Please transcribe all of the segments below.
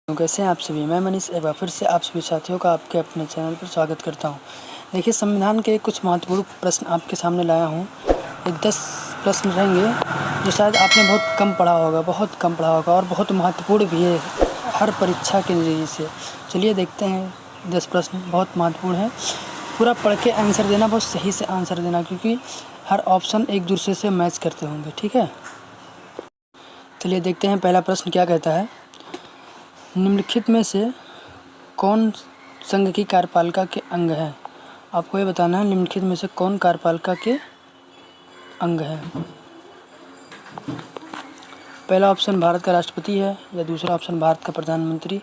तो कैसे हैं आप सभी। मैं मनीष एक बार फिर से आप सभी साथियों का आपके अपने चैनल पर स्वागत करता हूं। देखिए, संविधान के कुछ महत्वपूर्ण प्रश्न आपके सामने लाया हूं। ये 10 प्रश्न रहेंगे जो शायद आपने बहुत कम पढ़ा होगा और बहुत महत्वपूर्ण भी है हर परीक्षा के नज़रिए से। चलिए देखते हैं 10 प्रश्न बहुत महत्वपूर्ण है। पूरा पढ़ के आंसर देना, बहुत सही से आंसर देना, क्योंकि हर ऑप्शन एक दूसरे से मैच करते होंगे। ठीक है, चलिए देखते हैं पहला प्रश्न क्या कहता है। निम्नलिखित में से कौन संघ की कार्यपालिका के अंग है? आपको ये बताना है निम्नलिखित में से कौन कार्यपालिका के अंग है। पहला ऑप्शन भारत का राष्ट्रपति है, या दूसरा ऑप्शन भारत का प्रधानमंत्री,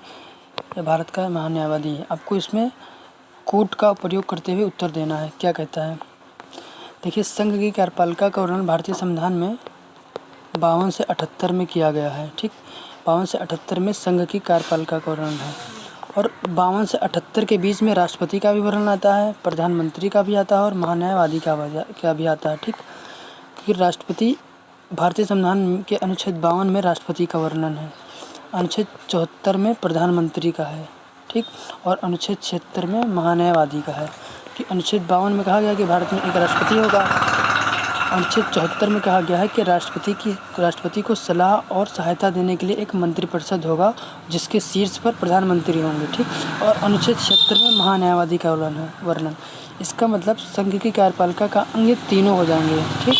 या भारत का महान्यायवादी है। आपको इसमें कोड का प्रयोग करते हुए उत्तर देना है। क्या कहता है, देखिए, संघ की कार्यपालिका का वर्णन भारतीय संविधान में 52 से 78 में किया गया है। ठीक, 52 से 78 में संघ की कार्यपालिका का वर्णन है, और 52 से 78 के बीच में राष्ट्रपति का भी वर्णन आता है, प्रधानमंत्री का भी आता है, और महान्यायवादी का भी आता है। ठीक, क्योंकि राष्ट्रपति भारतीय संविधान के अनुच्छेद 52 में राष्ट्रपति का वर्णन है, अनुच्छेद 74 में प्रधानमंत्री का है। ठीक, और अनुच्छेद 76 में महान्यायवादी का है। कि अनुच्छेद 52 में कहा गया कि भारत में एक राष्ट्रपति होगा, अनुच्छेद 74 में कहा गया है कि राष्ट्रपति को सलाह और सहायता देने के लिए एक मंत्रिपरिषद होगा जिसके शीर्ष पर प्रधानमंत्री होंगे। ठीक, और अनुच्छेद 76 में महान्यायवादी का वर्णन। इसका मतलब संघ की कार्यपालिका का अंग ये तीनों हो जाएंगे। ठीक,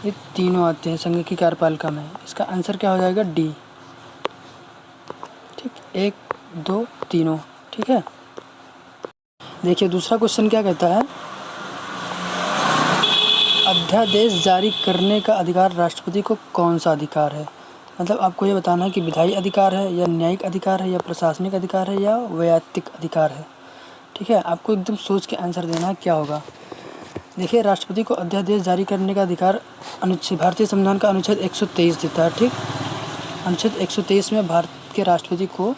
ये तीनों आते हैं संघ की कार्यपालिका में। इसका आंसर क्या हो जाएगा, डी। ठीक, 1, 2, तीनों। ठीक है, देखिए दूसरा क्वेश्चन क्या कहता है। अध्यादेश जारी करने का अधिकार राष्ट्रपति को कौन सा अधिकार है? मतलब आपको ये बताना है कि विधायी अधिकार है, या न्यायिक अधिकार है, या प्रशासनिक अधिकार है, या वैयक्तिक अधिकार है। ठीक है, आपको एकदम सोच के आंसर देना है क्या होगा। देखिए, राष्ट्रपति को अध्यादेश जारी करने का अधिकार भारतीय संविधान का अनुच्छेद 123 देता है। ठीक, अनुच्छेद 123 में भारत के राष्ट्रपति को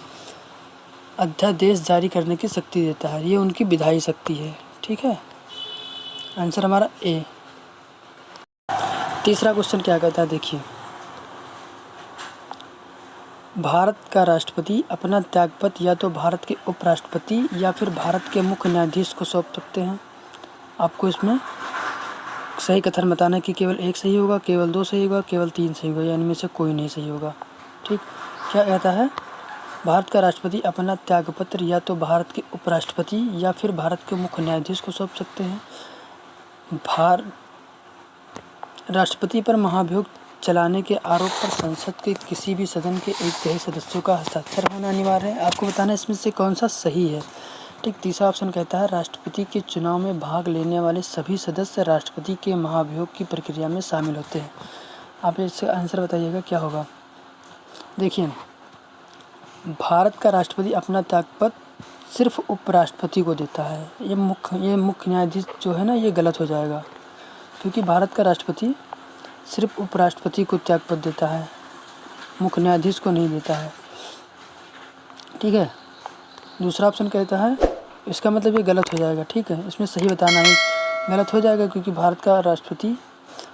अध्यादेश जारी करने की शक्ति देता है। ये उनकी विधायी शक्ति है। ठीक है, आंसर हमारा ए। तीसरा क्वेश्चन क्या कहता है, देखिए, भारत का राष्ट्रपति अपना त्यागपत्र या तो भारत के उपराष्ट्रपति या फिर भारत के मुख्य न्यायाधीश को सौंप सकते हैं। आपको इसमें सही कथन बताना है कि केवल एक सही होगा, केवल 2 सही होगा, केवल 3 सही होगा, या इनमें से कोई नहीं सही होगा। ठीक, क्या कहता है, भारत का राष्ट्रपति अपना त्यागपत्र या तो भारत के उपराष्ट्रपति या फिर भारत के मुख्य न्यायाधीश को सौंप सकते हैं। राष्ट्रपति पर महाभियोग चलाने के आरोप पर संसद के किसी भी सदन के 1/3 सदस्यों का हस्ताक्षर होना अनिवार्य है। आपको बताना है इसमें से कौन सा सही है। ठीक, तीसरा ऑप्शन कहता है राष्ट्रपति के चुनाव में भाग लेने वाले सभी सदस्य राष्ट्रपति के महाभियोग की प्रक्रिया में शामिल होते हैं। आप इसका आंसर बताइएगा क्या होगा। देखिए, भारत का राष्ट्रपति अपना त्यागपत्र सिर्फ उपराष्ट्रपति को देता है। ये मुख्य न्यायाधीश जो है ना, ये गलत हो जाएगा, क्योंकि भारत का राष्ट्रपति सिर्फ उपराष्ट्रपति को त्यागपत्र देता है, मुख्य न्यायाधीश को नहीं देता है। ठीक है, दूसरा ऑप्शन कहता है, इसका मतलब ये गलत हो जाएगा। ठीक है, इसमें सही बताना है, गलत हो जाएगा, क्योंकि भारत का राष्ट्रपति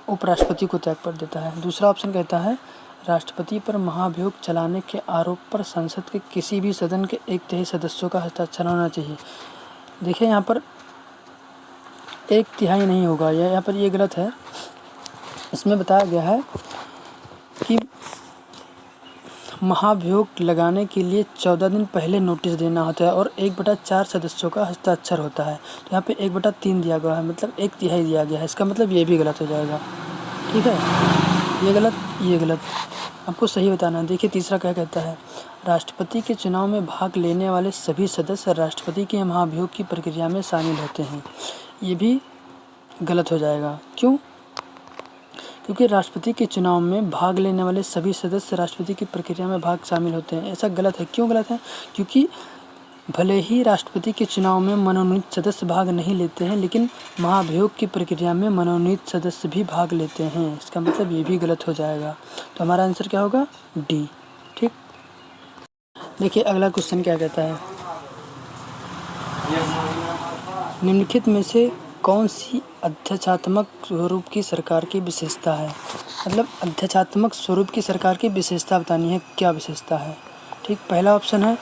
उपराष्ट्रपति को त्यागपत्र देता है। दूसरा ऑप्शन कहता है राष्ट्रपति पर महाभियोग चलाने के आरोप पर संसद के किसी भी सदन के 1/3 सदस्यों का हस्ताक्षर होना चाहिए। देखिए, यहाँ पर 1/3 नहीं होगा, यहाँ पर ये गलत है। इसमें बताया गया है कि महाभियोग लगाने के लिए 14 दिन पहले नोटिस देना होता है, और 1/4 सदस्यों का हस्ताक्षर होता है। तो यहाँ पे 1/3 दिया गया है, मतलब 1/3 दिया गया है। इसका मतलब ये भी गलत हो जाएगा। ठीक है, ये गलत, आपको सही बताना है। देखिए, तीसरा क्या कहता है, राष्ट्रपति के चुनाव में भाग लेने वाले सभी सदस्य राष्ट्रपति के महाभियोग की प्रक्रिया में शामिल होते हैं। ये भी गलत हो जाएगा। क्यों? क्योंकि राष्ट्रपति के चुनाव में भाग लेने वाले सभी सदस्य राष्ट्रपति की प्रक्रिया में शामिल होते हैं। ऐसा गलत है। क्यों गलत है? क्योंकि भले ही राष्ट्रपति के चुनाव में मनोनीत सदस्य भाग नहीं लेते हैं, लेकिन महाभियोग की प्रक्रिया में मनोनीत सदस्य भी भाग लेते हैं। इसका मतलब ये भी गलत हो जाएगा। तो हमारा आंसर क्या होगा, डी। ठीक, देखिए अगला क्वेश्चन क्या कहता है, निम्नलिखित में से कौन सी अध्यक्षात्मक स्वरूप की सरकार की विशेषता है? मतलब अध्यक्षात्मक स्वरूप की सरकार की विशेषता बतानी है, क्या विशेषता है। ठीक ठीक, पहला ऑप्शन है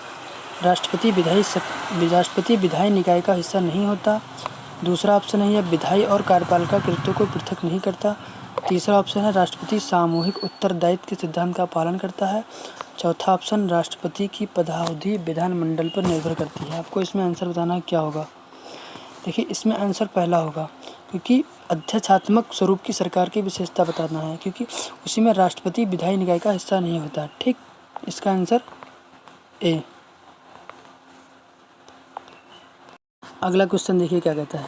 राष्ट्रपति विधायी निकाय का हिस्सा नहीं होता। दूसरा ऑप्शन है यह विधायी और कार्यपालिका कृत्यों को पृथक नहीं करता। तीसरा ऑप्शन है राष्ट्रपति सामूहिक उत्तरदायित्व के सिद्धांत का पालन करता है। चौथा ऑप्शन राष्ट्रपति की पदावधि विधानमंडल पर निर्भर करती है। आपको इसमें आंसर बताना है क्या होगा। देखिए, इसमें आंसर पहला होगा, क्योंकि अध्यक्षात्मक स्वरूप की सरकार की विशेषता बताना है, क्योंकि उसी में राष्ट्रपति विधायी निकाय का हिस्सा नहीं होता। ठीक, इसका आंसर ए। अगला क्वेश्चन देखिए क्या कहता है।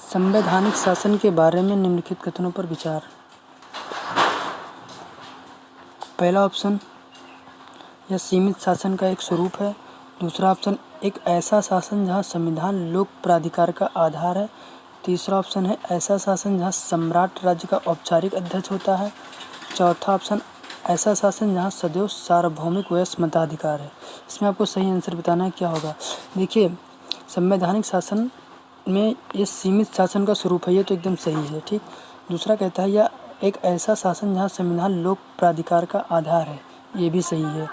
संवैधानिक शासन के बारे में निम्नलिखित कथनों पर विचार। पहला ऑप्शन, यह सीमित शासन का एक स्वरूप है। दूसरा ऑप्शन, एक ऐसा शासन जहां संविधान लोक प्राधिकार का आधार है। तीसरा ऑप्शन है ऐसा शासन जहां सम्राट राज्य का औपचारिक अध्यक्ष होता है। चौथा ऑप्शन, ऐसा शासन जहां सदैव सार्वभौमिक वयस्क मताधिकार है। इसमें आपको सही आंसर बताना है क्या होगा। देखिए, संवैधानिक शासन में ये सीमित शासन का स्वरूप है, ये तो एकदम सही है। ठीक, दूसरा कहता है यह एक ऐसा शासन जहां संविधान लोक प्राधिकार का आधार है, ये भी सही है।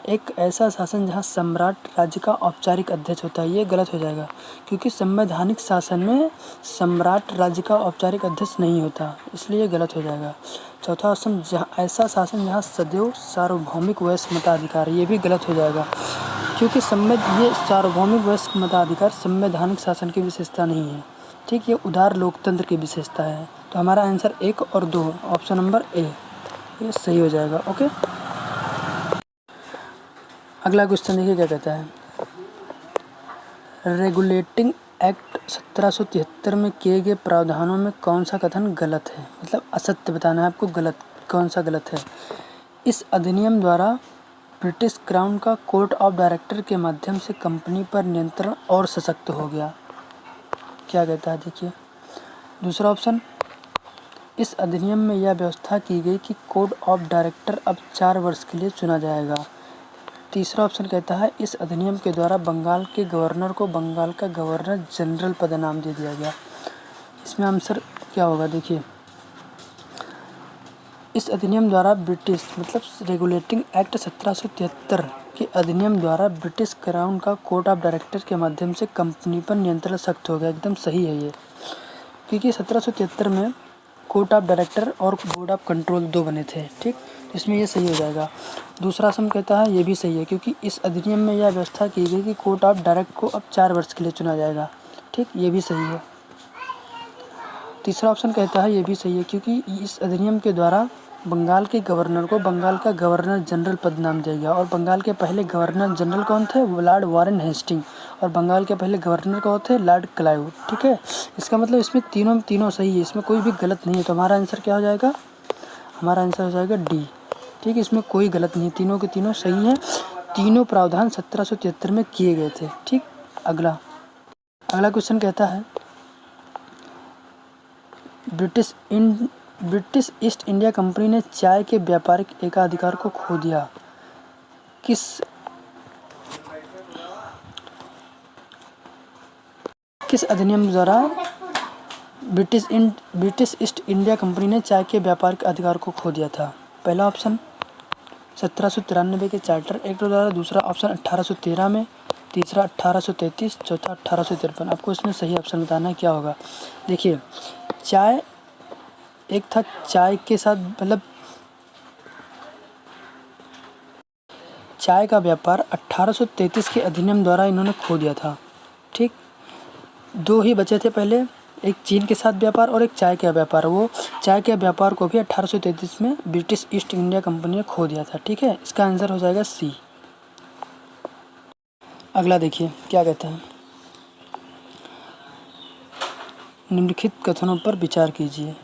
एक ऐसा शासन जहां सम्राट राज्य का औपचारिक अध्यक्ष होता है, ये गलत हो जाएगा, क्योंकि संवैधानिक शासन में सम्राट राज्य का औपचारिक अध्यक्ष नहीं होता, इसलिए गलत हो जाएगा। चौथा ऑप्शन, जहाँ ऐसा शासन जहाँ सदैव सार्वभौमिक वयस्क मताधिकार, ये भी गलत हो जाएगा, क्योंकि ये सार्वभौमिक वयस्क मताधिकार संवैधानिक शासन की विशेषता नहीं है। ठीक, ये उदार लोकतंत्र की विशेषता है। तो हमारा आंसर 1 और 2, ऑप्शन नंबर ए, ये सही हो जाएगा। ओके, अगला क्वेश्चन देखिए क्या कहता है। रेगुलेटिंग एक्ट 1773 में किए गए प्रावधानों में कौन सा कथन गलत है, मतलब असत्य बताना है आपको, गलत कौन सा गलत है। इस अधिनियम द्वारा ब्रिटिश क्राउन का कोर्ट ऑफ डायरेक्टर के माध्यम से कंपनी पर नियंत्रण और सशक्त हो गया। क्या कहता है देखिए। दूसरा ऑप्शन, इस अधिनियम में यह व्यवस्था की गई कि कोर्ट ऑफ डायरेक्टर अब 4 वर्ष के लिए चुना जाएगा। तीसरा ऑप्शन कहता है इस अधिनियम के द्वारा बंगाल के गवर्नर को बंगाल का गवर्नर जनरल पद नाम दे दिया गया। इसमें आंसर क्या होगा देखिए। इस अधिनियम द्वारा ब्रिटिश, मतलब रेगुलेटिंग एक्ट 1773 के अधिनियम द्वारा ब्रिटिश क्राउन का कोर्ट ऑफ डायरेक्टर के माध्यम से कंपनी पर नियंत्रण सख्त हो गया। एकदम सही है ये, क्योंकि 1773 में कोर्ट ऑफ डायरेक्टर और बोर्ड ऑफ कंट्रोल 2 बने थे। ठीक, इसमें ये सही हो जाएगा। दूसरा ऑप्शन कहता है ये भी सही है, क्योंकि इस अधिनियम में यह व्यवस्था की गई कि कोर्ट ऑफ डायरेक्टर को अब 4 वर्ष के लिए चुना जाएगा। ठीक, ये भी सही है। तीसरा ऑप्शन कहता है ये भी सही है, क्योंकि इस अधिनियम के द्वारा बंगाल के गवर्नर को बंगाल का गवर्नर जनरल पद नाम दिया गया। और बंगाल के पहले गवर्नर जनरल कौन थे, लॉर्ड वारेन हेस्टिंग, और बंगाल के पहले गवर्नर कौन थे, लॉर्ड क्लाइव। ठीक है, इसका मतलब इसमें तीनों सही है, इसमें कोई भी गलत नहीं है। तो हमारा आंसर क्या हो जाएगा, हमारा आंसर हो जाएगा डी। ठीक, इसमें कोई गलत नहीं है, तीनों के तीनों सही हैं। तीनों प्रावधान 1773 में किए गए थे। ठीक, अगला क्वेश्चन कहता है ब्रिटिश ईस्ट इंडिया कंपनी ने चाय के व्यापारिक एकाधिकार को खो दिया। किस अधिनियम द्वारा ब्रिटिश ईस्ट इंडिया कंपनी ने चाय के व्यापारिक अधिकार को खो दिया था। पहला ऑप्शन 1793 के चार्टर एक्ट द्वारा। दूसरा ऑप्शन 1813 में। तीसरा 1833, चौथा 1853। आपको इसमें सही ऑप्शन बताना है क्या होगा। देखिए, चाय एक था, चाय के साथ मतलब चाय का व्यापार 1833 के अधिनियम द्वारा इन्होंने खो दिया था। ठीक, 2 ही बचे थे पहले, एक चीन के साथ व्यापार और एक चाय का व्यापार। वो चाय के व्यापार को भी 1833 में ब्रिटिश ईस्ट इंडिया कंपनी ने खो दिया था। ठीक है, इसका आंसर हो जाएगा सी। अगला देखिए क्या कहता है। निम्नलिखित कथनों पर विचार कीजिए।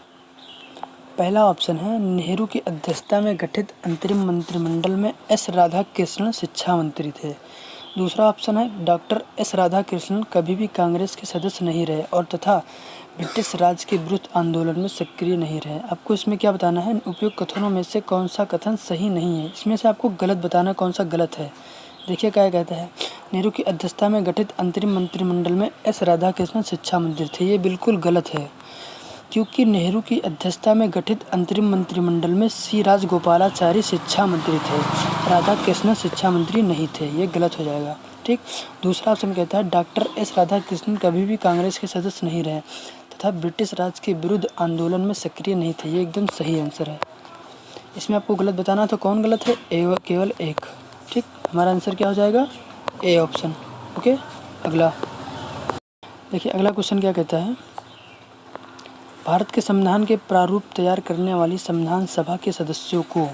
पहला ऑप्शन है नेहरू की अध्यक्षता में गठित अंतरिम मंत्रिमंडल में एस राधाकृष्णन शिक्षा मंत्री थे। दूसरा ऑप्शन है डॉक्टर एस राधाकृष्णन कभी भी कांग्रेस के सदस्य नहीं रहे और तथा ब्रिटिश राज के विरुद्ध आंदोलन में सक्रिय नहीं रहे। आपको इसमें क्या बताना है, उपयुक्त कथनों में से कौन सा कथन सही नहीं है। इसमें से आपको गलत बताना कौन सा गलत है। देखिए क्या कहता है, नेहरू की अध्यक्षता में गठित अंतरिम मंत्रिमंडल में एस राधाकृष्णन शिक्षा मंत्री थे। ये बिल्कुल गलत है, क्योंकि नेहरू की अध्यक्षता में गठित अंतरिम मंत्रिमंडल में सी राजगोपालाचारी शिक्षा मंत्री थे, राधा कृष्णन शिक्षा मंत्री नहीं थे। ये गलत हो जाएगा। ठीक। दूसरा ऑप्शन कहता है डॉक्टर एस राधाकृष्णन कभी भी कांग्रेस के सदस्य नहीं रहे तथा ब्रिटिश राज के विरुद्ध आंदोलन में सक्रिय नहीं थे। ये एकदम सही आंसर है। इसमें आपको गलत बताना तो कौन गलत है, केवल एक। ठीक। हमारा आंसर क्या हो जाएगा, ए ऑप्शन। ओके। अगला देखिए, अगला क्वेश्चन क्या कहता है, भारत के संविधान के प्रारूप तैयार करने वाली संविधान सभा के सदस्यों को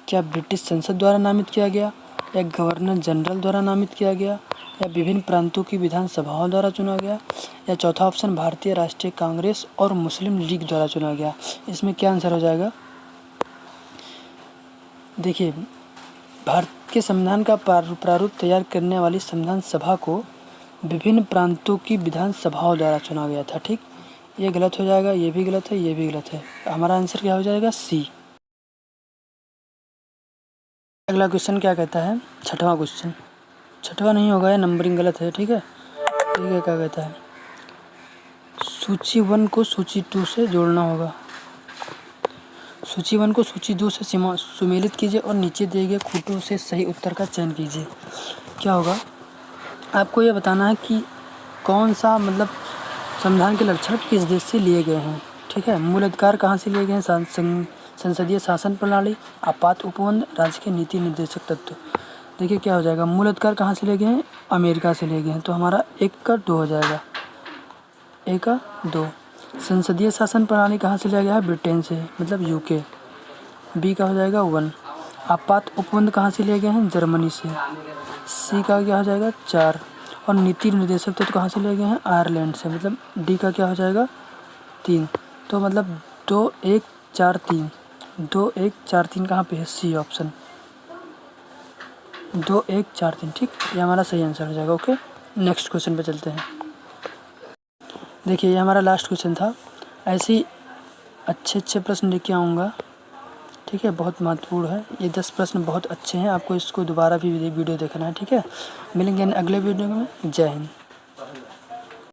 क्या ब्रिटिश संसद द्वारा नामित किया गया, या गवर्नर जनरल द्वारा नामित किया गया, या विभिन्न प्रांतों की विधानसभाओं द्वारा चुना गया, या चौथा ऑप्शन भारतीय राष्ट्रीय कांग्रेस और मुस्लिम लीग द्वारा चुना गया। इसमें क्या आंसर हो जाएगा, देखिए, भारत के संविधान का प्रारूप तैयार करने वाली संविधान सभा को विभिन्न प्रांतों की विधानसभाओं द्वारा चुना गया था। ठीक। ये गलत हो जाएगा, ये भी गलत है, ये भी गलत है। हमारा आंसर क्या हो जाएगा, सी। अगला क्वेश्चन क्या कहता है, छठवां क्वेश्चन, छठवां नहीं होगा, ये नंबरिंग गलत है। ठीक है। ठीक है, क्या कहता है, सूची 1 को सूची 2 से जोड़ना होगा। सूची 1 को सूची 2 से सुमेलित कीजिए और नीचे दिए गए खूंटों से सही उत्तर का चयन कीजिए। क्या होगा, आपको यह बताना है कि कौन सा मतलब संविधान के लक्षण किस देश से लिए गए हैं। ठीक है। मूल अधिकार कहाँ से लिए गए हैं, संसदीय शासन प्रणाली, आपात उपबंध, राज्य के नीति निर्देशक तत्व। देखिए क्या हो जाएगा, मूल अधिकार कहाँ से ले गए हैं, अमेरिका से ले गए हैं, तो हमारा 1 का 2 हो जाएगा, 1 का 2। संसदीय शासन प्रणाली कहाँ से लिया गया है, ब्रिटेन से, मतलब यूके, बी का हो जाएगा 1। आपात उपबंध कहाँ से लिए गए हैं, जर्मनी से, सी का क्या हो जाएगा 4। और नीति निर्देशक तत्व कहाँ से लिए गए हैं, आयरलैंड से, मतलब डी का क्या हो जाएगा 3। तो मतलब 2 1 4 3, 2 1 4 3 कहाँ पे है, सी ऑप्शन, 2 1 4 3। ठीक। ये हमारा सही आंसर हो जाएगा। ओके। नेक्स्ट क्वेश्चन पे चलते हैं। देखिए, ये हमारा लास्ट क्वेश्चन था। ऐसे ही अच्छे प्रश्न लेके आऊँगा। ठीक है, बहुत महत्वपूर्ण है ये, 10 प्रश्न बहुत अच्छे हैं, आपको इसको दोबारा भी वीडियो देखना है। ठीक है। मिलेंगे अगले वीडियो में। जय हिंद।